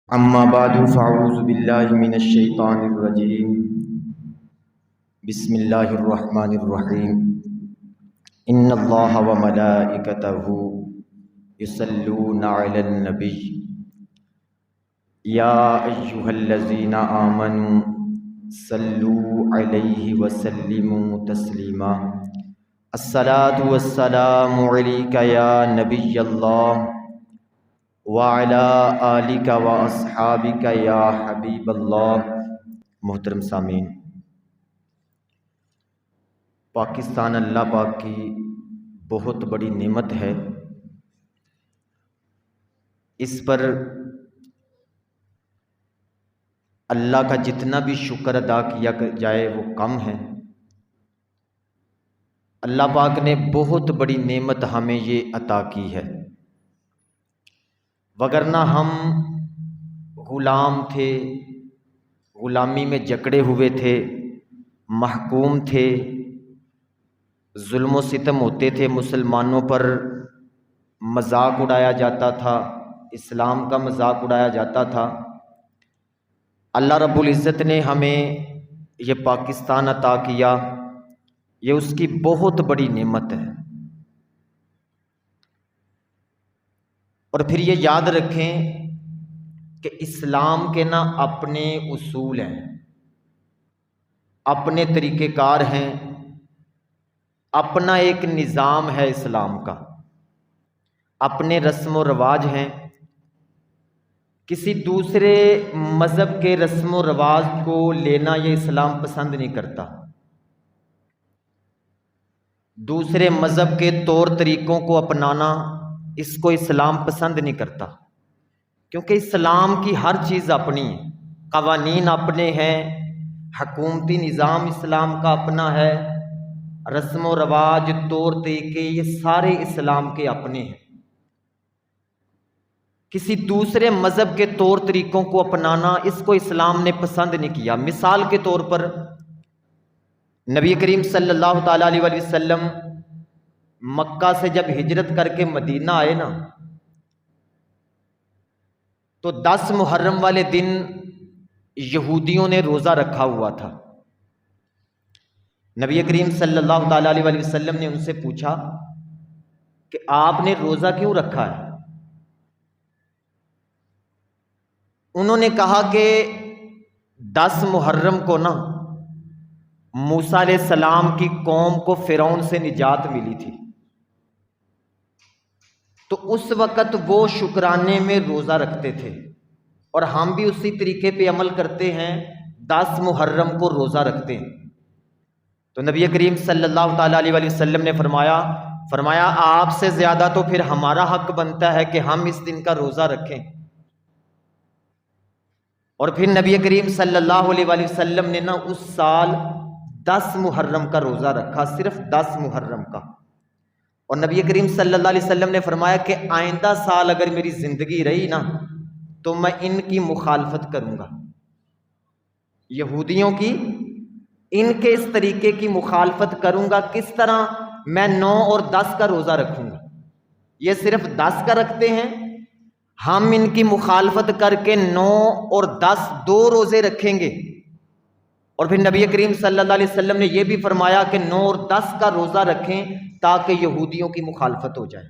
اما بعد فاعوذ باللہ من الشیطان الرجیم بسم اللہ الرحمن الرحیم ان اللہ وملائکتہ یصلون علی النبی یا ایہا الذین آمنوا صلوا علیہ وسلموا تسلیما الصلاة والسلام علیک یا نبی اللہ وَعَلَىٰ آلِكَ وَأَصْحَابِكَ يَا حبیب اللہ۔ محترم سامعین، پاکستان اللہ پاک کی بہت بڑی نعمت ہے۔ اس پر اللہ کا جتنا بھی شکر ادا کیا جائے وہ کم ہے۔ اللہ پاک نے بہت بڑی نعمت ہمیں یہ عطا کی ہے، وگرنہ ہم غلام تھے، غلامی میں جکڑے ہوئے تھے، محکوم تھے، ظلم و ستم ہوتے تھے، مسلمانوں پر مذاق اڑایا جاتا تھا، اسلام کا مذاق اڑایا جاتا تھا۔ اللہ رب العزت نے ہمیں یہ پاکستان عطا کیا، یہ اس کی بہت بڑی نعمت ہے۔ اور پھر یہ یاد رکھیں کہ اسلام کے نا اپنے اصول ہیں، اپنے طریقہ کار ہیں، اپنا ایک نظام ہے اسلام کا، اپنے رسم و رواج ہیں۔ کسی دوسرے مذہب کے رسم و رواج کو لینا یہ اسلام پسند نہیں کرتا، دوسرے مذہب کے طور طریقوں کو اپنانا اس کو اسلام پسند نہیں کرتا، کیونکہ اسلام کی ہر چیز اپنی ہے، قوانین اپنے ہیں، حکومتی نظام اسلام کا اپنا ہے، رسم و رواج، طور طریقے، یہ سارے اسلام کے اپنے ہیں۔ کسی دوسرے مذہب کے طور طریقوں کو اپنانا اس کو اسلام نے پسند نہیں کیا۔ مثال کے طور پر نبی کریم صلی اللہ تعالیٰ علیہ وسلم مکہ سے جب ہجرت کر کے مدینہ آئے نا، تو 10 محرم والے دن یہودیوں نے روزہ رکھا ہوا تھا۔ نبی کریم صلی اللہ تعالیٰ علیہ وسلم نے ان سے پوچھا کہ آپ نے روزہ کیوں رکھا ہے؟ انہوں نے کہا کہ 10 محرم کو نا موسیٰ علیہ السلام کی قوم کو فرعون سے نجات ملی تھی، تو اس وقت وہ شکرانے میں روزہ رکھتے تھے، اور ہم بھی اسی طریقے پہ عمل کرتے ہیں، 10 محرم کو روزہ رکھتے ہیں۔ تو نبی کریم صلی اللہ تعالیٰ علیہ وسلم نے فرمایا آپ سے زیادہ تو پھر ہمارا حق بنتا ہے کہ ہم اس دن کا روزہ رکھیں۔ اور پھر نبی کریم صلی اللہ علیہ وسلم نے نا اس سال 10 محرم کا روزہ رکھا، صرف 10 محرم کا۔ اور نبی کریم صلی اللہ علیہ وسلم نے فرمایا کہ آئندہ سال اگر میری زندگی رہی نا تو میں ان کی مخالفت کروں گا، یہودیوں کی، ان کے اس طریقے کی مخالفت کروں گا۔ کس طرح؟ میں 9 اور 10 کا روزہ رکھوں گا، یہ صرف 10 کا رکھتے ہیں، ہم ان کی مخالفت کر کے 9 اور 10 2 روزے رکھیں گے۔ اور پھر نبی کریم صلی اللہ علیہ وسلم نے یہ بھی فرمایا کہ 9 اور 10 کا روزہ رکھیں تاکہ یہودیوں کی مخالفت ہو جائے۔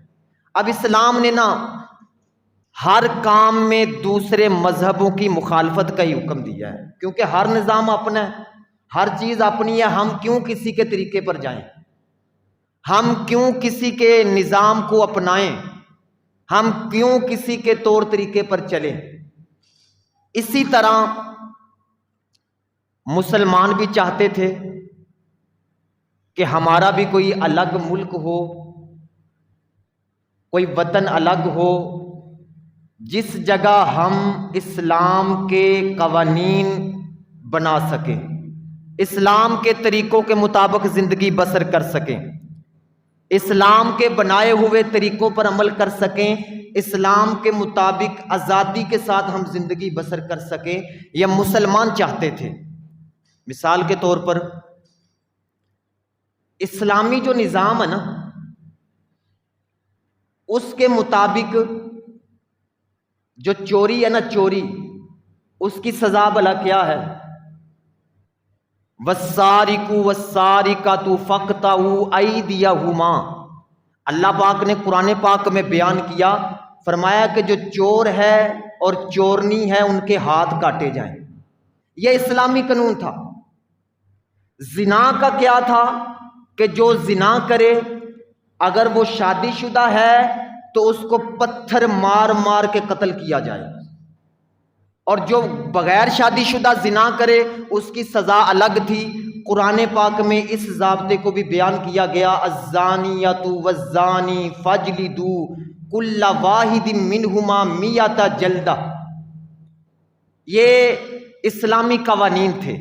اب اسلام نے نا ہر کام میں دوسرے مذہبوں کی مخالفت کا ہی حکم دیا ہے، کیونکہ ہر نظام اپنا ہے، ہر چیز اپنی ہے۔ ہم کیوں کسی کے طریقے پر جائیں؟ ہم کیوں کسی کے نظام کو اپنائیں؟ ہم کیوں کسی کے طور طریقے پر چلیں؟ اسی طرح مسلمان بھی چاہتے تھے کہ ہمارا بھی کوئی الگ ملک ہو، کوئی وطن الگ ہو، جس جگہ ہم اسلام کے قوانین بنا سکیں، اسلام کے طریقوں کے مطابق زندگی بسر کر سکیں، اسلام کے بنائے ہوئے طریقوں پر عمل کر سکیں، اسلام کے مطابق آزادی کے ساتھ ہم زندگی بسر کر سکیں، یہ مسلمان چاہتے تھے۔ مثال کے طور پر اسلامی جو نظام ہے نا، اس کے مطابق جو چوری ہے نا، چوری اس کی سزا بھلا کیا ہے؟ والسارق والسارقۃ فاقطعوا ایدیہما، اللہ پاک نے قرآن پاک میں بیان کیا، فرمایا کہ جو چور ہے اور چورنی ہے ان کے ہاتھ کاٹے جائیں۔ یہ اسلامی قانون تھا۔ زنا کا کیا تھا کہ جو زنا کرے اگر وہ شادی شدہ ہے تو اس کو پتھر مار مار کے قتل کیا جائے، اور جو بغیر شادی شدہ زنا کرے اس کی سزا الگ تھی۔ قرآن پاک میں اس ضابطے کو بھی بیان کیا گیا، الزانیۃ والزانی فاجلدوا کل واحد منہما مئۃ جلدہ۔ یہ اسلامی قوانین تھے۔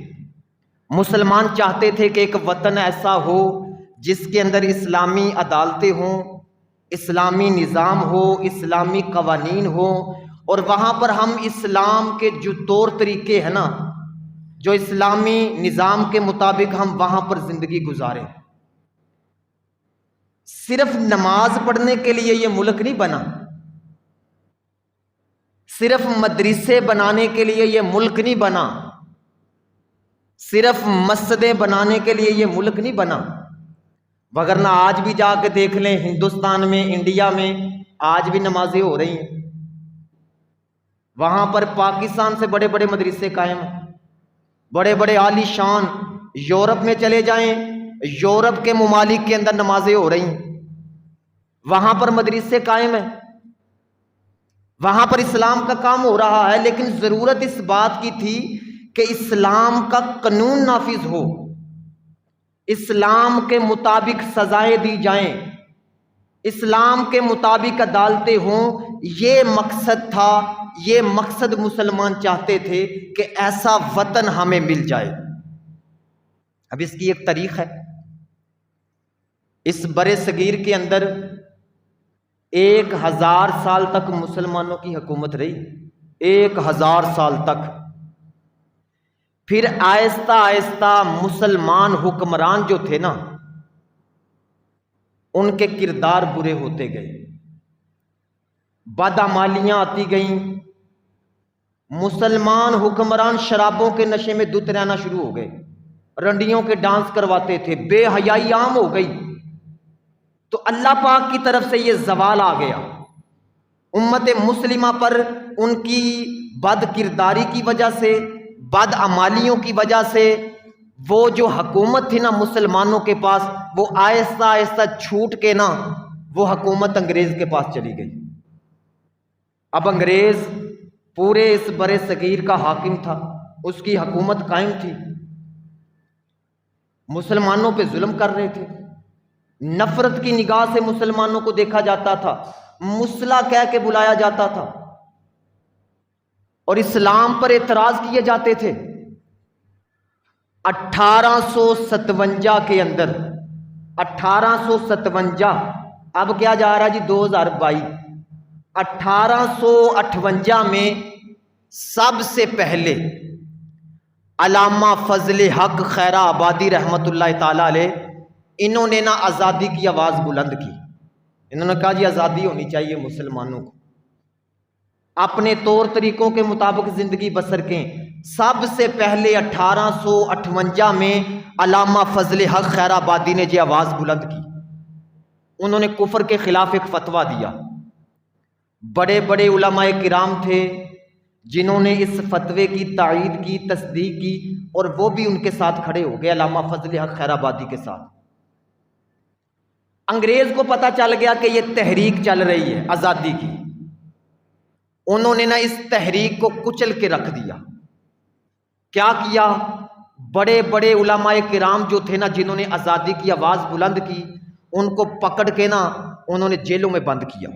مسلمان چاہتے تھے کہ ایک وطن ایسا ہو جس کے اندر اسلامی عدالتیں ہوں، اسلامی نظام ہو، اسلامی قوانین ہوں، اور وہاں پر ہم اسلام کے جو طور طریقے ہیں نا، جو اسلامی نظام کے مطابق ہم وہاں پر زندگی گزاریں۔ صرف نماز پڑھنے کے لیے یہ ملک نہیں بنا، صرف مدرسے بنانے کے لیے یہ ملک نہیں بنا، صرف مسجدیں بنانے کے لیے یہ ملک نہیں بنا، وگرنہ آج بھی جا کے دیکھ لیں ہندوستان میں، انڈیا میں آج بھی نمازیں ہو رہی ہیں۔ وہاں پر پاکستان سے بڑے بڑے مدرسے قائم ہیں، بڑے بڑے عالی شان۔ یورپ میں چلے جائیں، یورپ کے ممالک کے اندر نمازیں ہو رہی ہیں، وہاں پر مدرسے قائم ہیں، وہاں پر اسلام کا کام ہو رہا ہے۔ لیکن ضرورت اس بات کی تھی کہ اسلام کا قانون نافذ ہو، اسلام کے مطابق سزائیں دی جائیں، اسلام کے مطابق عدالتیں ہوں۔ یہ مقصد تھا، یہ مقصد مسلمان چاہتے تھے کہ ایسا وطن ہمیں مل جائے۔ اب اس کی ایک تاریخ ہے۔ اس برِ صغیر کے اندر 1000 سال تک مسلمانوں کی حکومت رہی، 1000 سال تک۔ پھر آہستہ آہستہ مسلمان حکمران جو تھے نا، ان کے کردار برے ہوتے گئے، بدعمالیاں آتی گئیں، مسلمان حکمران شرابوں کے نشے میں دھت رہنا شروع ہو گئے، رنڈیوں کے ڈانس کرواتے تھے، بے حیائی عام ہو گئی۔ تو اللہ پاک کی طرف سے یہ زوال آ گیا امت مسلمہ پر، ان کی بد کرداری کی وجہ سے، بد عمالیوں کی وجہ سے۔ وہ جو حکومت تھی نا مسلمانوں کے پاس، وہ آہستہ آہستہ چھوٹ کے نا وہ حکومت انگریز کے پاس چلی گئی۔ اب انگریز پورے اس برِ صغیر کا حاکم تھا، اس کی حکومت قائم تھی، مسلمانوں پہ ظلم کر رہے تھے، نفرت کی نگاہ سے مسلمانوں کو دیکھا جاتا تھا، مسلح کہہ کے بلایا جاتا تھا، اور اسلام پر اعتراض کیے جاتے تھے۔ 1857 کے اندر، 1857، اب کیا جا رہا جی 2022، 1858 میں سب سے پہلے علامہ فضل حق خیرہ آبادی رحمت اللہ تعالی علیہ، انہوں نے نا آزادی کی آواز بلند کی۔ انہوں نے کہا جی آزادی ہونی چاہیے مسلمانوں کو، اپنے طور طریقوں کے مطابق زندگی بسر کریں۔ سب سے پہلے 1858 میں علامہ فضل حق خیر آبادی نے یہ آواز بلند کی، انہوں نے کفر کے خلاف ایک فتویٰ دیا۔ بڑے بڑے علماء کرام تھے جنہوں نے اس فتوے کی تائید کی، تصدیق کی، اور وہ بھی ان کے ساتھ کھڑے ہو گئے، علامہ فضل حق خیر آبادی کے ساتھ۔ انگریز کو پتہ چل گیا کہ یہ تحریک چل رہی ہے آزادی کی، انہوں نے نا اس تحریک کو کچل کے رکھ دیا۔ کیا کیا؟ بڑے بڑے علماء کرام جو تھے نا جنہوں نے آزادی کی آواز بلند کی، ان کو پکڑ کے نا انہوں نے جیلوں میں بند کیا۔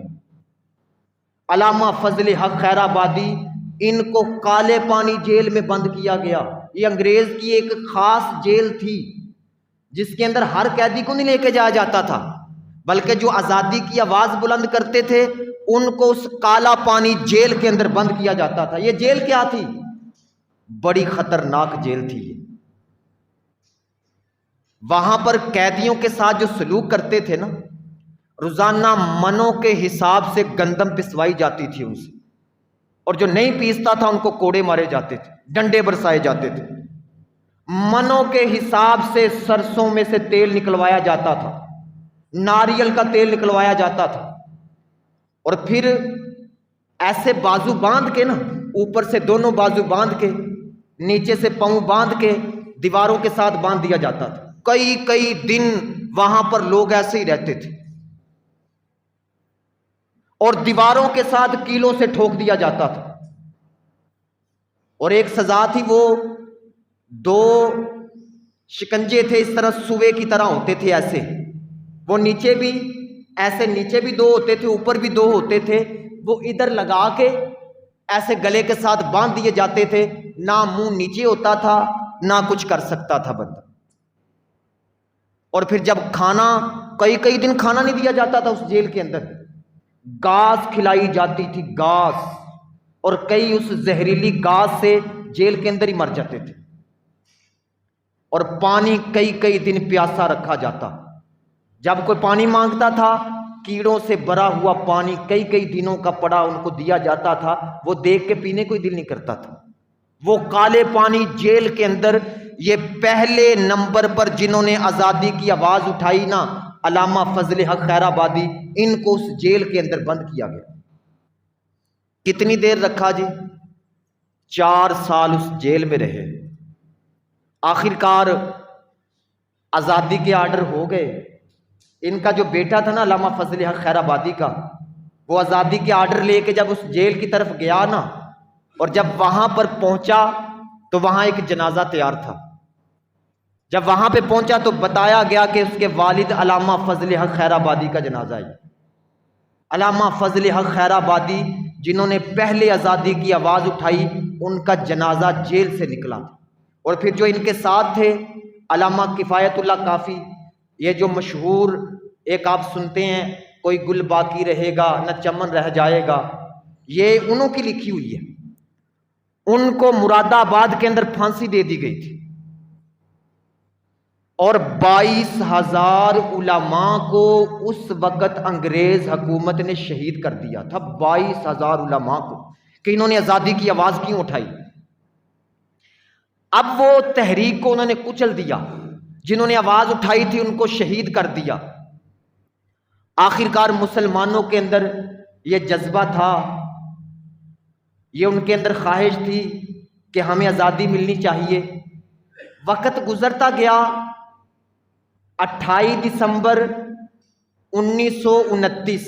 علامہ فضل حق خیر آبادی، ان کو کالے پانی جیل میں بند کیا گیا۔ یہ انگریز کی ایک خاص جیل تھی جس کے اندر ہر قیدی کو نہیں لے کے جایا جاتا تھا، بلکہ جو آزادی کی آواز بلند کرتے تھے ان کو اس کالا پانی جیل کے اندر بند کیا جاتا تھا۔ یہ جیل کیا تھی؟ بڑی خطرناک جیل تھی یہ۔ وہاں پر قیدیوں کے ساتھ جو سلوک کرتے تھے نا، روزانہ منوں کے حساب سے گندم پسوائی جاتی تھی ان سے، اور جو نہیں پیستا تھا ان کو کوڑے مارے جاتے تھے، ڈنڈے برسائے جاتے تھے۔ منوں کے حساب سے سرسوں میں سے تیل نکلوایا جاتا تھا، ناریل کا تیل نکلوایا جاتا تھا، اور پھر ایسے بازو باندھ کے نا، اوپر سے دونوں بازو باندھ کے، نیچے سے پاؤں باندھ کے دیواروں کے ساتھ باندھ دیا جاتا تھا۔ کئی دن وہاں پر لوگ ایسے ہی رہتے تھے، اور دیواروں کے ساتھ کیلوں سے ٹھوک دیا جاتا تھا۔ اور ایک سزا تھی، وہ دو شکنجے تھے، اس طرح سوے کی طرح ہوتے تھے ایسے، وہ نیچے بھی ایسے، نیچے بھی دو ہوتے تھے، اوپر بھی دو ہوتے تھے، وہ ادھر لگا کے ایسے گلے کے ساتھ باندھ دیے جاتے تھے، نہ منہ نیچے ہوتا تھا نہ کچھ کر سکتا تھا بندہ۔ اور پھر جب کھانا، کئی دن کھانا نہیں دیا جاتا تھا اس جیل کے اندر، گاس کھلائی جاتی تھی، گاس، اور کئی اس زہریلی گاس سے جیل کے اندر ہی مر جاتے تھے۔ اور پانی کئی دن پیاسا رکھا جاتا، جب کوئی پانی مانگتا تھا کیڑوں سے بھرا ہوا پانی کئی دنوں کا پڑا ان کو دیا جاتا تھا، وہ دیکھ کے پینے کو دل نہیں کرتا تھا۔ وہ کالے پانی جیل کے اندر، یہ پہلے نمبر پر جنہوں نے آزادی کی آواز اٹھائی نا، علامہ فضل حق خیر آبادی، ان کو اس جیل کے اندر بند کیا گیا۔ کتنی دیر رکھا جی؟ 4 سال اس جیل میں رہے۔ آخرکار آزادی کے آرڈر ہو گئے۔ ان کا جو بیٹا تھا نا علامہ فضل حق خیر آبادی کا، وہ آزادی کے آرڈر لے کے جب اس جیل کی طرف گیا نا، اور جب وہاں پر پہنچا تو وہاں ایک جنازہ تیار تھا۔ جب وہاں پہ پہنچا تو بتایا گیا کہ اس کے والد علامہ فضل حق خیر آبادی کا جنازہ ہے۔ علامہ فضل حق خیر آبادی جنہوں نے پہلے آزادی کی آواز اٹھائی، ان کا جنازہ جیل سے نکلا تھا۔ اور پھر جو ان کے ساتھ تھے علامہ کفایت اللہ کافی، یہ جو مشہور ایک آپ سنتے ہیں، کوئی گل باقی رہے گا نہ چمن رہ جائے گا، یہ انہوں کی لکھی ہوئی ہے۔ ان کو مراد آباد کے اندر پھانسی دے دی گئی تھی، اور 22,000 علماء کو اس وقت انگریز حکومت نے شہید کر دیا تھا۔ 22,000 علماء کو، کہ انہوں نے آزادی کی آواز کیوں اٹھائی۔ اب وہ تحریک کو انہوں نے کچل دیا، جنہوں نے آواز اٹھائی تھی ان کو شہید کر دیا۔ آخرکار مسلمانوں کے اندر یہ جذبہ تھا، یہ ان کے اندر خواہش تھی کہ ہمیں آزادی ملنی چاہیے۔ وقت گزرتا گیا، 28 دسمبر 1929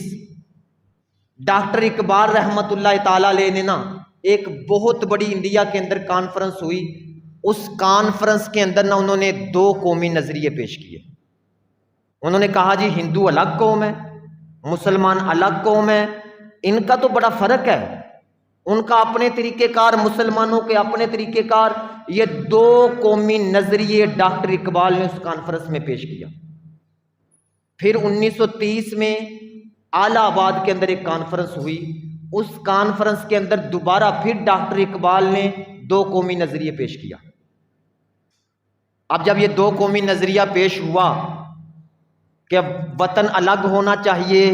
ڈاکٹر اقبال رحمت اللہ تعالی علیہ نے نا ایک بہت بڑی انڈیا کے اندر کانفرنس ہوئی۔ اس کانفرنس کے اندر نا انہوں نے 2 قومی نظریے پیش کیے۔ انہوں نے کہا جی ہندو الگ قوم ہے، مسلمان الگ قوم ہے، ان کا تو بڑا فرق ہے، ان کا اپنے طریقہ کار، مسلمانوں کے اپنے طریقہ کار۔ یہ 2 قومی نظریے ڈاکٹر اقبال نے اس کانفرنس میں پیش کیا۔ پھر 1930 میں اعلی آباد کے اندر ایک کانفرنس ہوئی، اس کانفرنس کے اندر دوبارہ پھر ڈاکٹر اقبال نے 2 قومی نظریے پیش کیا۔ اب جب یہ 2 قومی نظریہ پیش ہوا کہ اب وطن الگ ہونا چاہیے،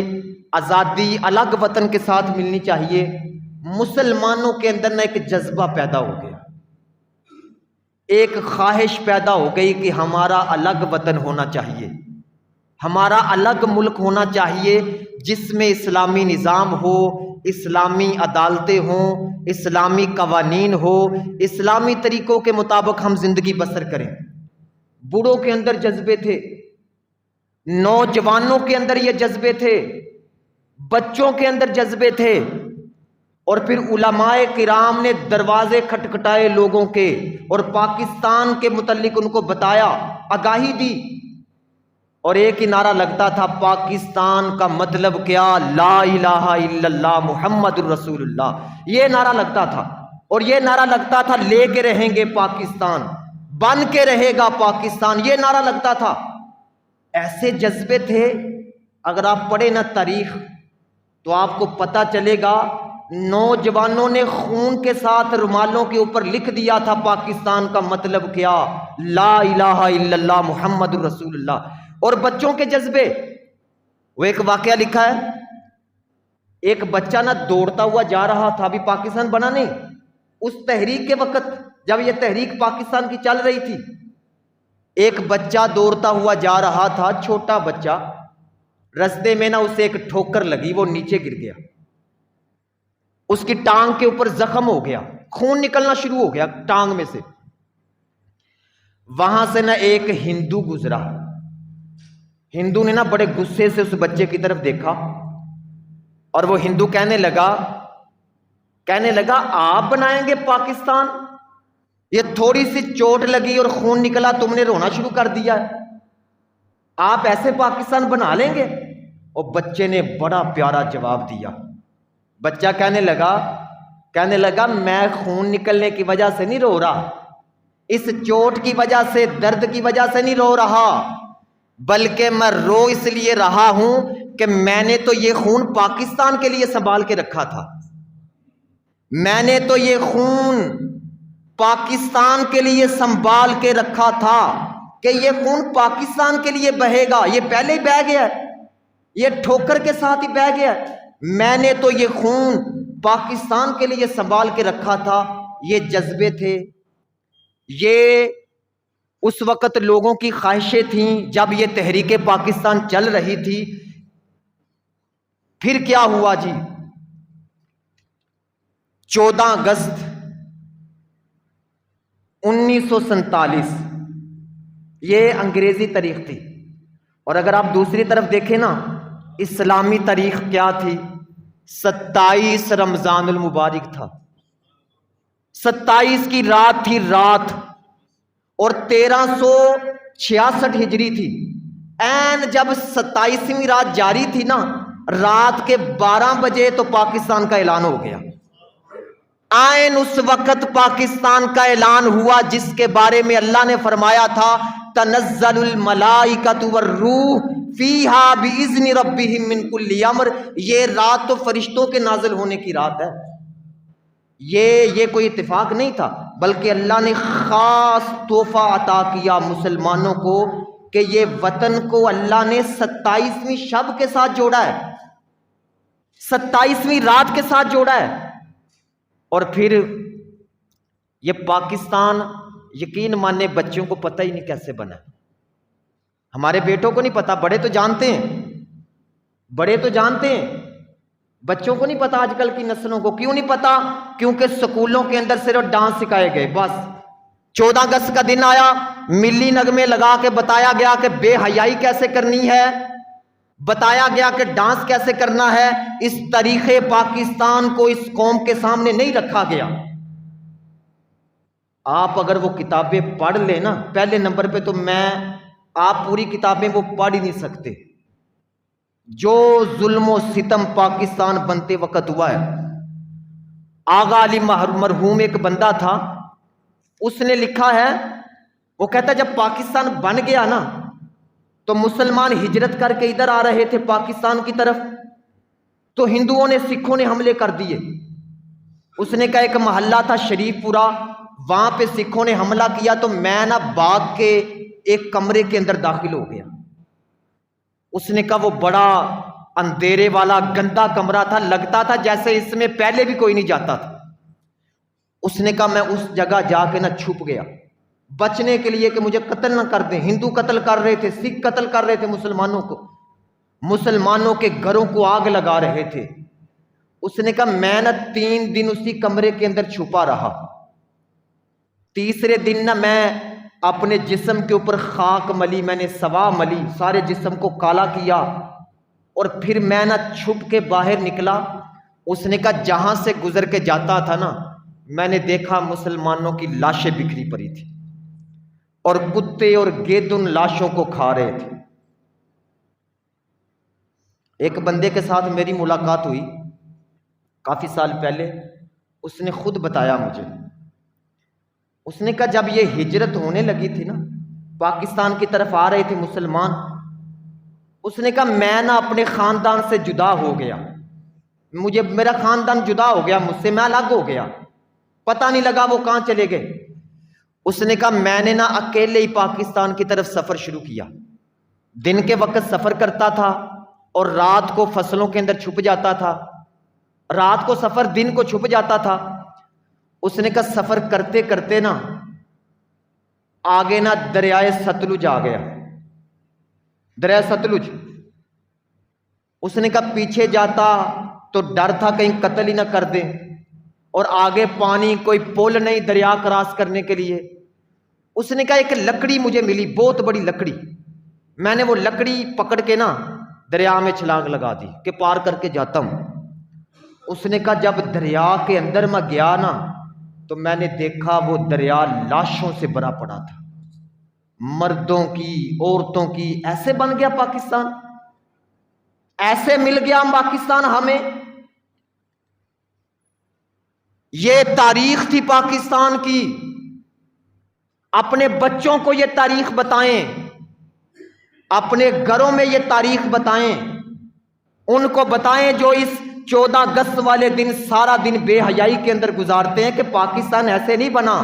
آزادی الگ وطن کے ساتھ ملنی چاہیے، مسلمانوں کے اندر نہ ایک جذبہ پیدا ہو گیا، ایک خواہش پیدا ہو گئی کہ ہمارا الگ وطن ہونا چاہیے، ہمارا الگ ملک ہونا چاہیے جس میں اسلامی نظام ہو، اسلامی عدالتیں ہوں، اسلامی قوانین ہو، اسلامی طریقوں کے مطابق ہم زندگی بسر کریں۔ بوڑھوں کے اندر جذبے تھے، نوجوانوں کے اندر یہ جذبے تھے، بچوں کے اندر جذبے تھے، اور پھر علماء کرام نے دروازے کھٹکھٹائے لوگوں کے، اور پاکستان کے متعلق ان کو بتایا، آگاہی دی، اور ایک ہی نعرہ لگتا تھا، پاکستان کا مطلب کیا؟ لا الہ الا اللہ محمد الرسول اللہ، یہ نعرہ لگتا تھا۔ اور یہ نعرہ لگتا تھا، لے کے رہیں گے پاکستان، بن کے رہے گا پاکستان، یہ نعرہ لگتا تھا۔ ایسے جذبے تھے، اگر آپ پڑھیں نا تاریخ تو آپ کو پتہ چلے گا، نوجوانوں نے خون کے ساتھ رومالوں کے اوپر لکھ دیا تھا، پاکستان کا مطلب کیا؟ لا الہ الا اللہ محمد الرسول اللہ۔ اور بچوں کے جذبے، وہ ایک واقعہ لکھا ہے ایک بچہ نہ دوڑتا ہوا جا رہا تھا، ابھی پاکستان بنا نہیں، اس تحریک کے وقت جب یہ تحریک پاکستان کی چل رہی تھی، ایک بچہ دوڑتا ہوا جا رہا تھا، چھوٹا بچہ، رستے میں نہ اسے ایک ٹھوکر لگی، وہ نیچے گر گیا، اس کی ٹانگ کے اوپر زخم ہو گیا، خون نکلنا شروع ہو گیا ٹانگ میں سے۔ وہاں سے نہ ایک ہندو گزرا، ہندو نے نہ بڑے غصے سے اس بچے کی طرف دیکھا، اور وہ ہندو کہنے لگا آپ بنائیں گے پاکستان؟ یہ تھوڑی سی چوٹ لگی اور خون نکلا تم نے رونا شروع کر دیا ہے، آپ ایسے پاکستان بنا لیں گے؟ اور بچے نے بڑا پیارا جواب دیا۔ بچہ کہنے لگا میں خون نکلنے کی وجہ سے نہیں رو رہا، اس چوٹ کی وجہ سے، درد کی وجہ سے نہیں رو رہا، بلکہ میں رو اس لیے رہا ہوں کہ میں نے تو یہ خون پاکستان کے لیے سنبھال کے رکھا تھا، میں نے تو یہ خون پاکستان کے لیے سنبھال کے رکھا تھا کہ یہ خون پاکستان کے لیے بہے گا، یہ پہلے ہی بہہ گیا، یہ ٹھوکر کے ساتھ ہی بہہ گیا، میں نے تو یہ خون پاکستان کے لیے سنبھال کے رکھا تھا۔ یہ جذبے تھے، یہ اس وقت لوگوں کی خواہشیں تھیں جب یہ تحریک پاکستان چل رہی تھی۔ پھر کیا ہوا جی؟ 14 اگست 1947 یہ انگریزی تاریخ تھی، اور اگر آپ دوسری طرف دیکھیں نا، اسلامی تاریخ کیا تھی؟ 27 رمضان المبارک تھا، 27 کی رات تھی رات، اور 1366 ہجری تھی۔ این جب 27ویں رات جاری تھی نا، رات کے 12 بجے تو پاکستان کا اعلان ہو گیا۔ آئین اس وقت پاکستان کا اعلان ہوا جس کے بارے میں اللہ نے فرمایا تھا تنزل الملائکۃ والروح فیہا باذن ربہم من کل امر۔ یہ رات تو فرشتوں کے نازل ہونے کی رات ہے، یہ کوئی اتفاق نہیں تھا، بلکہ اللہ نے خاص تحفہ عطا کیا مسلمانوں کو کہ یہ وطن کو اللہ نے 27ویں شب کے ساتھ جوڑا ہے، 27ویں رات کے ساتھ جوڑا ہے۔ اور پھر یہ پاکستان یقین مانے بچوں کو پتہ ہی نہیں کیسے بنا، ہمارے بیٹوں کو نہیں پتا، بڑے تو جانتے ہیں، بچوں کو نہیں پتا، آج کل کی نسلوں کو کیوں نہیں پتا؟ کیونکہ سکولوں کے اندر صرف ڈانس سکھائے گئے بس۔ 14 اگست کا دن آیا، ملی نغمے لگا کے بتایا گیا کہ بے حیائی کیسے کرنی ہے، بتایا گیا کہ ڈانس کیسے کرنا ہے۔ اس تاریخ پاکستان کو اس قوم کے سامنے نہیں رکھا گیا۔ آپ اگر وہ کتابیں پڑھ لیں نا، پہلے نمبر پہ تو آپ پوری کتابیں وہ پڑھ ہی نہیں سکتے، جو ظلم و ستم پاکستان بنتے وقت ہوا ہے۔ آغا علی مرحوم ایک بندہ تھا، اس نے لکھا ہے، وہ کہتا ہے جب پاکستان بن گیا نا تو مسلمان ہجرت کر کے ادھر آ رہے تھے پاکستان کی طرف، تو ہندوؤں نے، سکھوں نے حملے کر دیے۔ اس نے کہا ایک محلہ تھا شریف پورا، وہاں پہ سکھوں نے حملہ کیا تو میں نا باغ کے ایک کمرے کے اندر داخل ہو گیا۔ اس نے کہا وہ بڑا اندھیرے والا گندا کمرہ تھا، لگتا تھا جیسے اس میں پہلے بھی کوئی نہیں جاتا تھا۔ اس نے کہا میں اس جگہ جا کے نہ چھپ گیا بچنے کے لیے کہ مجھے قتل نہ کر دیں۔ ہندو قتل کر رہے تھے، سکھ قتل کر رہے تھے مسلمانوں کو، مسلمانوں کے گھروں کو آگ لگا رہے تھے۔ اس نے کہا میں نہ 3 دن اسی کمرے کے اندر چھپا رہا۔ تیسرے دن نہ میں اپنے جسم کے اوپر خاک ملی، میں نے سوا ملی، سارے جسم کو کالا کیا، اور پھر میں نہ چھپ کے باہر نکلا۔ اس نے کہا جہاں سے گزر کے جاتا تھا نا، میں نے دیکھا مسلمانوں کی لاشیں بکھری پڑی تھی، اور کتے اور گید ان لاشوں کو کھا رہے تھے۔ ایک بندے کے ساتھ میری ملاقات ہوئی کافی سال پہلے، اس نے خود بتایا مجھے، اس نے کہا جب یہ ہجرت ہونے لگی تھی نا، پاکستان کی طرف آ رہے تھے مسلمان، اس نے کہا میں نا اپنے خاندان سے جدا ہو گیا، میرا خاندان جدا ہو گیا مجھ سے، میں الگ ہو گیا، پتہ نہیں لگا وہ کہاں چلے گئے۔ اس نے کہا میں نے نا اکیلے ہی پاکستان کی طرف سفر شروع کیا، دن کے وقت سفر کرتا تھا اور رات کو فصلوں کے اندر چھپ جاتا تھا، رات کو سفر دن کو چھپ جاتا تھا. اس نے کہا سفر کرتے کرتے نا آگے نا دریائے ستلج آ گیا, دریائے ستلج. اس نے کہا پیچھے جاتا تو ڈر تھا کہیں قتل ہی نہ کر دیں, اور آگے پانی, کوئی پل نہیں دریا کراس کرنے کے لیے. اس نے کہا ایک لکڑی مجھے ملی, بہت بڑی لکڑی, میں نے وہ لکڑی پکڑ کے نا دریا میں چھلانگ لگا دی کہ پار کر کے جاتا ہوں. اس نے کہا جب دریا کے اندر میں گیا نا تو میں نے دیکھا وہ دریا لاشوں سے بھرا پڑا تھا, مردوں کی, عورتوں کی. ایسے بن گیا پاکستان, ایسے مل گیا پاکستان ہمیں. یہ تاریخ تھی پاکستان کی. اپنے بچوں کو یہ تاریخ بتائیں, اپنے گھروں میں یہ تاریخ بتائیں, ان کو بتائیں جو اس 14 اگست والے دن سارا دن بے حیائی کے اندر گزارتے ہیں کہ پاکستان ایسے نہیں بنا.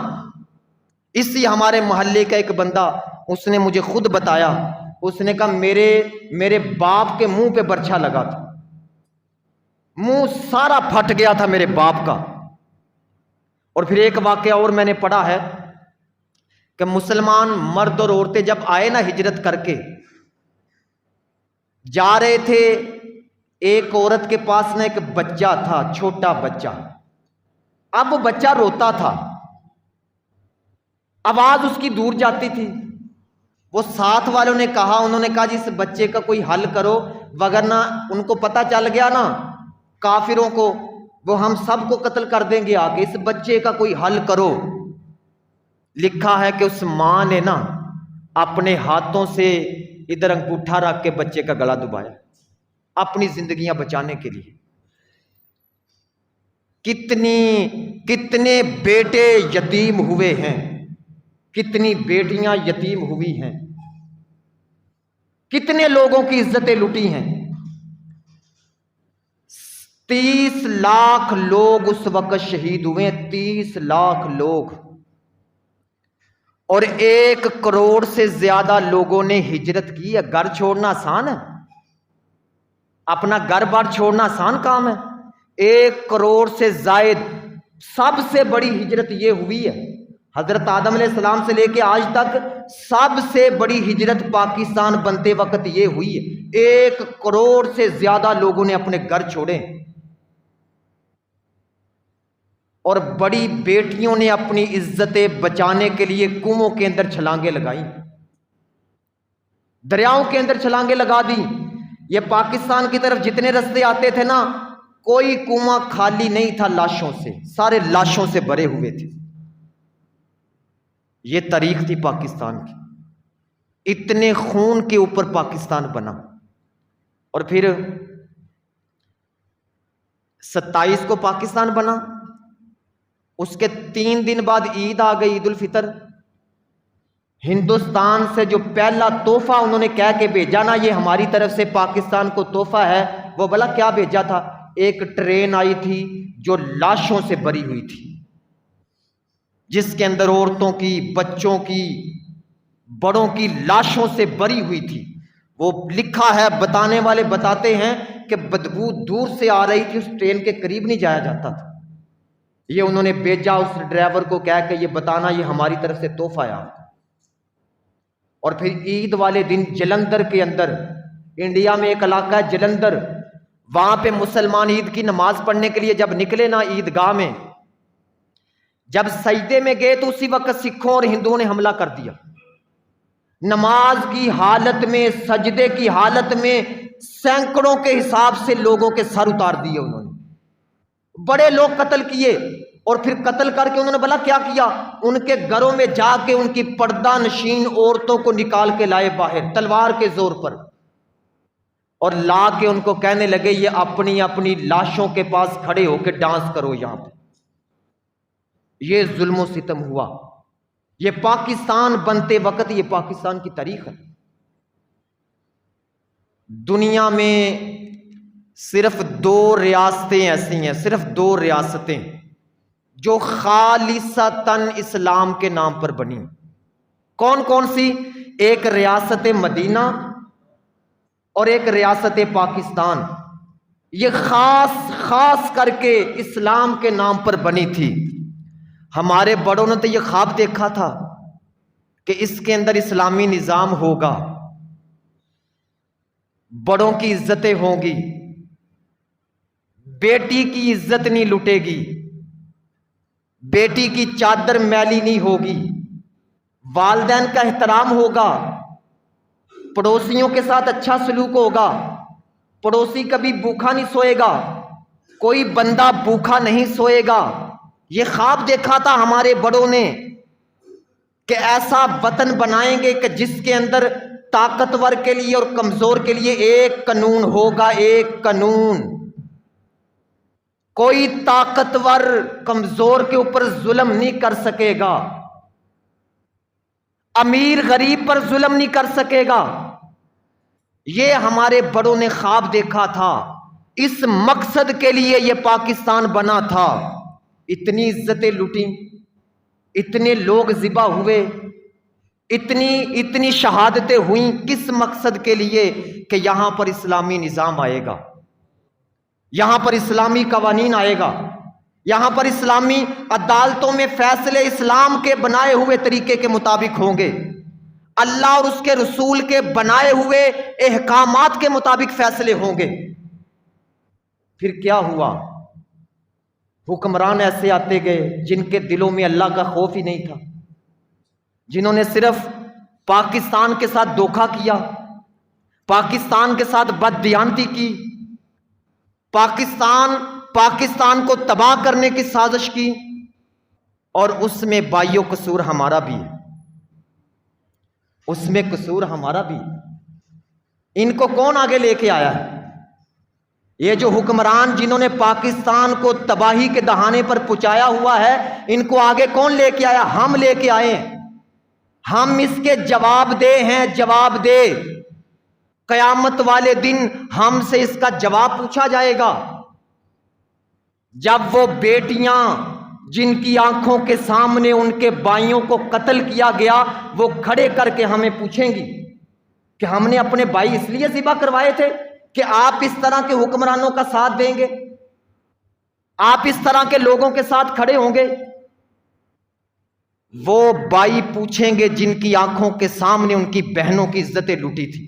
اسی ہمارے محلے کا ایک بندہ, اس نے مجھے خود بتایا, اس نے کہا میرے باپ کے منہ پہ برچھا لگا تھا, منہ سارا پھٹ گیا تھا میرے باپ کا. اور پھر ایک واقعہ اور میں نے پڑھا ہے کہ مسلمان مرد اور عورتیں جب آئے نا ہجرت کر کے جا رہے تھے, ایک عورت کے پاس نا ایک بچہ تھا, چھوٹا بچہ. اب وہ بچہ روتا تھا, آواز اس کی دور جاتی تھی. وہ ساتھ والوں نے کہا, انہوں نے کہا جی اس بچے کا کوئی حل کرو, وگرنہ ان کو پتہ چل گیا نا کافروں کو, وہ ہم سب کو قتل کر دیں گے آگے, اس بچے کا کوئی حل کرو. لکھا ہے کہ اس ماں نے نا اپنے ہاتھوں سے ادھر انگوٹھا رکھ کے بچے کا گلا دبایا اپنی زندگیاں بچانے کے لیے. کتنے بیٹے یتیم ہوئے ہیں, کتنی بیٹیاں یتیم ہوئی ہیں, کتنے لوگوں کی عزتیں لٹی ہیں. 30 لاکھ لوگ اس وقت شہید ہوئے, 30 لاکھ لوگ, اور 1 کروڑ سے زیادہ لوگوں نے ہجرت کی ہے. گھر چھوڑنا آسان ہے؟ اپنا گھر بار چھوڑنا آسان کام ہے؟ 1 کروڑ سے زائد. سب سے بڑی ہجرت یہ ہوئی ہے حضرت آدم علیہ السلام سے لے کے آج تک, سب سے بڑی ہجرت پاکستان بنتے وقت یہ ہوئی ہے. 1 کروڑ سے زیادہ لوگوں نے اپنے گھر چھوڑے, اور بڑی بیٹیوں نے اپنی عزتیں بچانے کے لیے کنووں کے اندر چھلانگیں لگائیں, دریاؤں کے اندر چھلانگیں لگا دی. یہ پاکستان کی طرف جتنے رستے آتے تھے نا, کوئی کنواں خالی نہیں تھا لاشوں سے, سارے لاشوں سے بھرے ہوئے تھے. یہ تاریخ تھی پاکستان کی. اتنے خون کے اوپر پاکستان بنا. اور پھر 27 کو پاکستان بنا, اس کے 3 دن بعد عید آ گئی, عید الفطر. ہندوستان سے جو پہلا تحفہ انہوں نے کہہ کے بھیجا نا یہ ہماری طرف سے پاکستان کو تحفہ ہے, وہ بھلا کیا بھیجا تھا؟ ایک ٹرین آئی تھی جو لاشوں سے بھری ہوئی تھی, جس کے اندر عورتوں کی, بچوں کی, بڑوں کی لاشوں سے بھری ہوئی تھی. وہ لکھا ہے, بتانے والے بتاتے ہیں کہ بدبو دور سے آ رہی تھی, اس ٹرین کے قریب نہیں جایا جاتا تھا. یہ انہوں نے بھیجا اس ڈرائیور کو کہہ کہ یہ بتانا یہ ہماری طرف سے تحفہ ہے آپ کو. اور پھر عید والے دن جلندر کے اندر, انڈیا میں ایک علاقہ ہے جلندر, وہاں پہ مسلمان عید کی نماز پڑھنے کے لیے جب نکلے نا عیدگاہ میں, جب سجدے میں گئے تو اسی وقت سکھوں اور ہندوؤں نے حملہ کر دیا. نماز کی حالت میں, سجدے کی حالت میں سینکڑوں کے حساب سے لوگوں کے سر اتار دیے انہوں نے, بڑے لوگ قتل کیے. اور پھر قتل کر کے انہوں نے بھلا کیا کیا؟ ان کے گھروں میں جا کے ان کی پردہ نشین عورتوں کو نکال کے لائے باہر تلوار کے زور پر, اور لا کے ان کو کہنے لگے یہ اپنی اپنی لاشوں کے پاس کھڑے ہو کے ڈانس کرو یہاں پہ. یہ ظلم و ستم ہوا. یہ پاکستان بنتے وقت یہ پاکستان کی تاریخ ہے. دنیا میں صرف 2 ریاستیں ایسی ہیں, صرف 2 ریاستیں جو خالصتاً اسلام کے نام پر بنی. کون کون سی؟ ایک ریاست مدینہ اور ایک ریاست پاکستان. یہ خاص کر کے اسلام کے نام پر بنی تھی۔ ہمارے بڑوں نے تو یہ خواب دیکھا تھا کہ اس کے اندر اسلامی نظام ہوگا، بڑوں کی عزتیں ہوں گی، بیٹی کی عزت نہیں لٹے گی، بیٹی کی چادر میلی نہیں ہوگی، والدین کا احترام ہوگا، پڑوسیوں کے ساتھ اچھا سلوک ہوگا، پڑوسی کبھی بھوکا نہیں سوئے گا، کوئی بندہ بھوکا نہیں سوئے گا۔ یہ خواب دیکھا تھا ہمارے بڑوں نے کہ ایسا وطن بنائیں گے کہ جس کے اندر طاقتور کے لیے اور کمزور کے لیے ایک قانون ہوگا، ایک قانون۔ کوئی طاقتور کمزور کے اوپر ظلم نہیں کر سکے گا، امیر غریب پر ظلم نہیں کر سکے گا۔ یہ ہمارے بڑوں نے خواب دیکھا تھا، اس مقصد کے لیے یہ پاکستان بنا تھا۔ اتنی عزتیں لوٹیں، اتنے لوگ ذبح ہوئے، اتنی شہادتیں ہوئیں، کس مقصد کے لیے؟ کہ یہاں پر اسلامی نظام آئے گا، یہاں پر اسلامی قوانین آئے گا، یہاں پر اسلامی عدالتوں میں فیصلے اسلام کے بنائے ہوئے طریقے کے مطابق ہوں گے، اللہ اور اس کے رسول کے بنائے ہوئے احکامات کے مطابق فیصلے ہوں گے۔ پھر کیا ہوا؟ حکمران ایسے آتے گئے جن کے دلوں میں اللہ کا خوف ہی نہیں تھا، جنہوں نے صرف پاکستان کے ساتھ دھوکہ کیا، پاکستان کے ساتھ بددیانتی کی، پاکستان کو تباہ کرنے کی سازش کی، اور اس میں بائیو قصور ہمارا بھی ہے، اس میں قصور ہمارا بھی ہے۔ ان کو کون آگے لے کے آیا ہے؟ یہ جو حکمران جنہوں نے پاکستان کو تباہی کے دہانے پر پہنچایا ہوا ہے، ان کو آگے کون لے کے آیا؟ ہم لے کے آئے ہیں۔ ہم اس کے جواب دہ ہیں، جواب دہ۔ قیامت والے دن ہم سے اس کا جواب پوچھا جائے گا۔ جب وہ بیٹیاں جن کی آنکھوں کے سامنے ان کے بھائیوں کو قتل کیا گیا، وہ کھڑے کر کے ہمیں پوچھیں گی کہ ہم نے اپنے بھائی اس لیے ذبح کروائے تھے کہ آپ اس طرح کے حکمرانوں کا ساتھ دیں گے، آپ اس طرح کے لوگوں کے ساتھ کھڑے ہوں گے؟ وہ بھائی پوچھیں گے جن کی آنکھوں کے سامنے ان کی بہنوں کی عزتیں لوٹی تھی،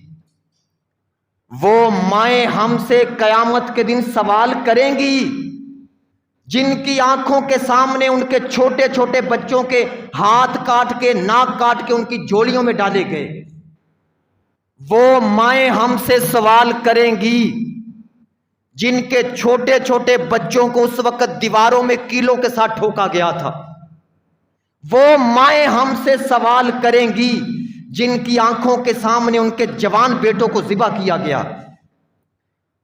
وہ مائیں ہم سے قیامت کے دن سوال کریں گی جن کی آنکھوں کے سامنے ان کے چھوٹے چھوٹے بچوں کے ہاتھ کاٹ کے، ناک کاٹ کے ان کی جھولیوں میں ڈالے گئے۔ وہ مائیں ہم سے سوال کریں گی جن کے چھوٹے چھوٹے بچوں کو اس وقت دیواروں میں کیلوں کے ساتھ ٹھوکا گیا تھا۔ وہ مائیں ہم سے سوال کریں گی جن کی آنکھوں کے سامنے ان کے جوان بیٹوں کو ذبح کیا گیا۔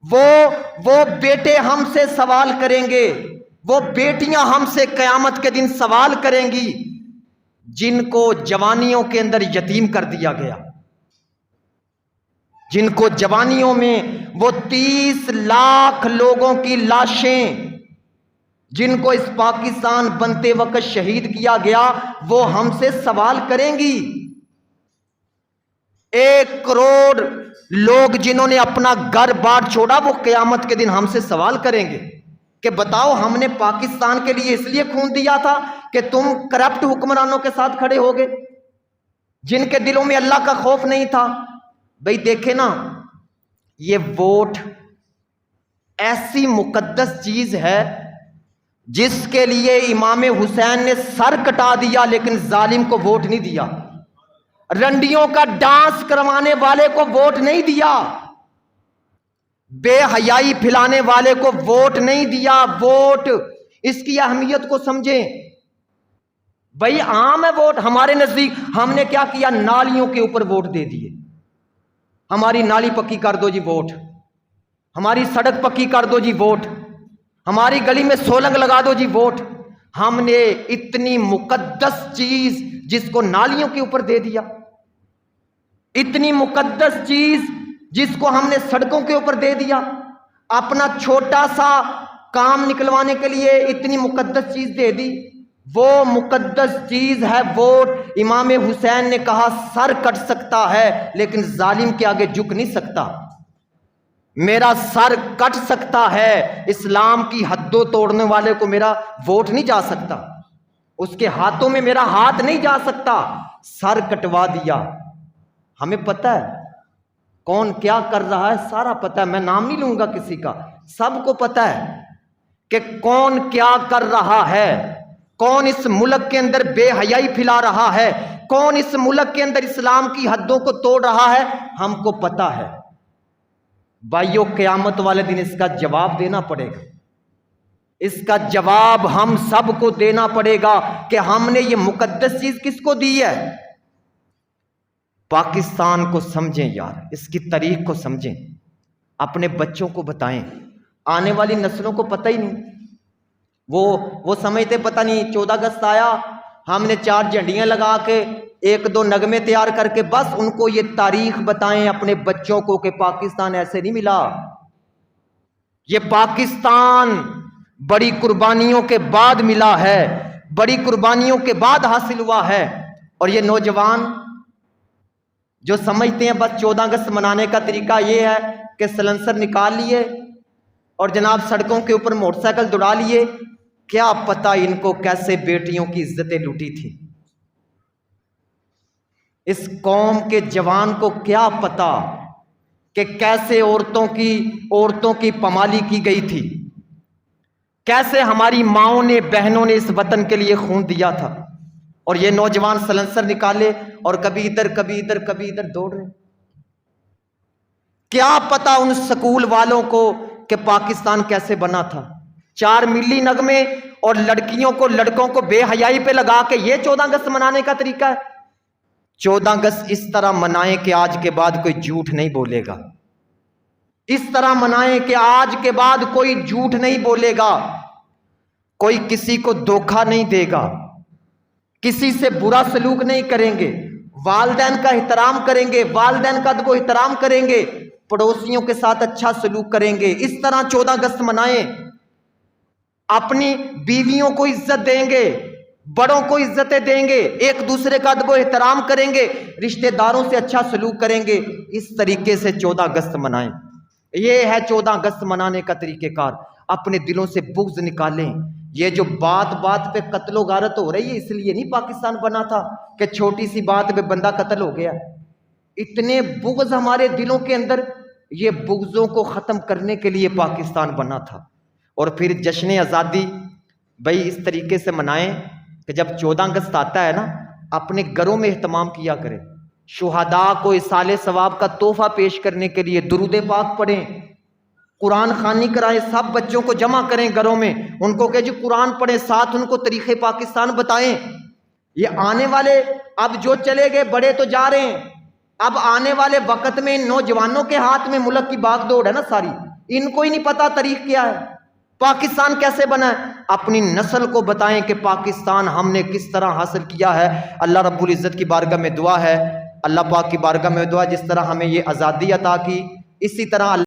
وہ بیٹے ہم سے سوال کریں گے، وہ بیٹیاں ہم سے قیامت کے دن سوال کریں گی جن کو جوانیوں کے اندر یتیم کر دیا گیا، جن کو جوانیوں میں وہ 30 لاکھ لوگوں کی لاشیں جن کو اس پاکستان بنتے وقت شہید کیا گیا، وہ ہم سے سوال کریں گی۔ 1 کروڑ لوگ جنہوں نے اپنا گھر بار چھوڑا، وہ قیامت کے دن ہم سے سوال کریں گے کہ بتاؤ ہم نے پاکستان کے لیے اس لیے خون دیا تھا کہ تم کرپٹ حکمرانوں کے ساتھ کھڑے ہو گئے جن کے دلوں میں اللہ کا خوف نہیں تھا۔ بھئی دیکھیں نا، یہ ووٹ ایسی مقدس چیز ہے جس کے لیے امام حسین نے سر کٹا دیا لیکن ظالم کو ووٹ نہیں دیا، رنڈیوں کا ڈانس کروانے والے کو ووٹ نہیں دیا، بے حیائی پھیلانے والے کو ووٹ نہیں دیا۔ ووٹ، اس کی اہمیت کو سمجھیں بھائی، عام ہے ووٹ ہمارے نزدیک۔ ہم نے کیا کیا؟ نالیوں کے اوپر ووٹ دے دیے، ہماری نالی پکی کر دو جی ووٹ، ہماری سڑک پکی کر دو جی ووٹ، ہماری گلی میں سولنگ لگا دو جی ووٹ۔ ہم نے اتنی مقدس چیز جس کو نالیوں کے اوپر دے دیا، اتنی مقدس چیز جس کو ہم نے سڑکوں کے اوپر دے دیا، اپنا چھوٹا سا کام نکلوانے کے لیے اتنی مقدس چیز دے دی۔ وہ مقدس چیز ہے ووٹ۔ امام حسین نے کہا سر کٹ سکتا ہے لیکن ظالم کے آگے جھک نہیں سکتا۔ میرا سر کٹ سکتا ہے، اسلام کی حدوں توڑنے والے کو میرا ووٹ نہیں جا سکتا، اس کے ہاتھوں میں میرا ہاتھ نہیں جا سکتا، سر کٹوا دیا۔ ہمیں پتہ ہے کون کیا کر رہا ہے، سارا پتہ ہے، میں نام نہیں لوں گا کسی کا، سب کو پتہ ہے کہ کون کیا کر رہا ہے، کون اس ملک کے اندر بے حیائی پھیلا رہا ہے، کون اس ملک کے اندر اسلام کی حدوں کو توڑ رہا ہے، ہم کو پتہ ہے۔ بھائیو، قیامت والے دن اس کا جواب دینا پڑے گا، اس کا جواب ہم سب کو دینا پڑے گا کہ ہم نے یہ مقدس چیز کس کو دی ہے۔ پاکستان کو سمجھیں یار، اس کی تاریخ کو سمجھیں، اپنے بچوں کو بتائیں، آنے والی نسلوں کو پتہ ہی نہیں، وہ سمجھتے پتہ نہیں 14 اگست آیا، ہم نے 4 جھنڈیاں لگا کے 1-2 نغمے تیار کر کے بس ان کو یہ تاریخ بتائیں اپنے بچوں کو کہ پاکستان ایسے نہیں ملا، یہ پاکستان بڑی قربانیوں کے بعد ملا ہے، بڑی قربانیوں کے بعد حاصل ہوا ہے۔ اور یہ نوجوان جو سمجھتے ہیں بس 14 اگست منانے کا طریقہ یہ ہے کہ سلنسر نکال لیے اور جناب سڑکوں کے اوپر موٹر سائیکل دوڑا لیے، کیا پتہ ان کو کیسے بیٹیوں کی عزتیں لوٹی تھی، اس قوم کے جوان کو کیا پتہ کہ کیسے عورتوں کی پامالی کی گئی تھی، کیسے ہماری ماؤں نے بہنوں نے اس وطن کے لیے خون دیا تھا، اور یہ نوجوان سلنسر نکالے اور کبھی ادھر دوڑ رہے۔ کیا پتا ان سکول والوں کو کہ پاکستان کیسے بنا تھا۔ 4 ملی نغمے اور لڑکیوں کو لڑکوں کو بے حیائی پہ لگا کے یہ 14 اگست منانے کا طریقہ ہے۔ 14 اگست اس طرح منائیں کہ آج کے بعد کوئی جھوٹ نہیں بولے گا، اس طرح منائیں کہ آج کے بعد کوئی جھوٹ نہیں بولے گا، کوئی کسی کو دھوکہ نہیں دے گا، کسی سے برا سلوک نہیں کریں گے، والدین کا احترام کریں گے، والدین کا ادب و احترام کریں گے، پڑوسیوں کے ساتھ اچھا سلوک کریں گے۔ اس طرح 14 اگست منائیں، اپنی بیویوں کو عزت دیں گے، بڑوں کو عزتیں دیں گے، ایک دوسرے کا ادب و احترام کریں گے، رشتہ داروں سے اچھا سلوک کریں گے، اس طریقے سے 14 اگست منائیں۔ یہ ہے 14 اگست منانے کا طریقہ کار۔ اپنے دلوں سے بغض نکالیں۔ یہ جو بات پہ قتل و غارت ہو رہی ہے، اس لیے نہیں پاکستان بنا تھا کہ چھوٹی سی بات پہ بندہ قتل ہو گیا۔ اتنے بغض ہمارے دلوں کے اندر، یہ بغضوں کو ختم کرنے کے لیے پاکستان بنا تھا۔ اور پھر جشن آزادی بھائی اس طریقے سے منائیں کہ جب 14 اگست آتا ہے نا، اپنے گھروں میں اہتمام کیا کریں، شہداء کو اصالِ ثواب کا تحفہ پیش کرنے کے لیے درود پاک پڑھیں، قرآن خوانی کرائیں، سب بچوں کو جمع کریں گھروں میں، ان کو کہ جی قرآن پڑھیں، ساتھ ان کو تاریخ پاکستان بتائیں۔ یہ آنے والے اب جو چلے گئے بڑے تو جا رہے ہیں، اب آنے والے وقت میں ان نوجوانوں کے ہاتھ میں ملک کی باغ دوڑ ہے نا ساری، ان کو ہی نہیں پتا تاریخ کیا ہے، پاکستان کیسے بنا ہے۔ اپنی نسل کو بتائیں کہ پاکستان ہم نے کس طرح حاصل کیا ہے۔ اللہ رب العزت کی بارگاہ میں دعا ہے، اللہ پاک کی بارگاہ میں دعا، جس طرح ہمیں یہ آزادی عطا کی، اسی طرح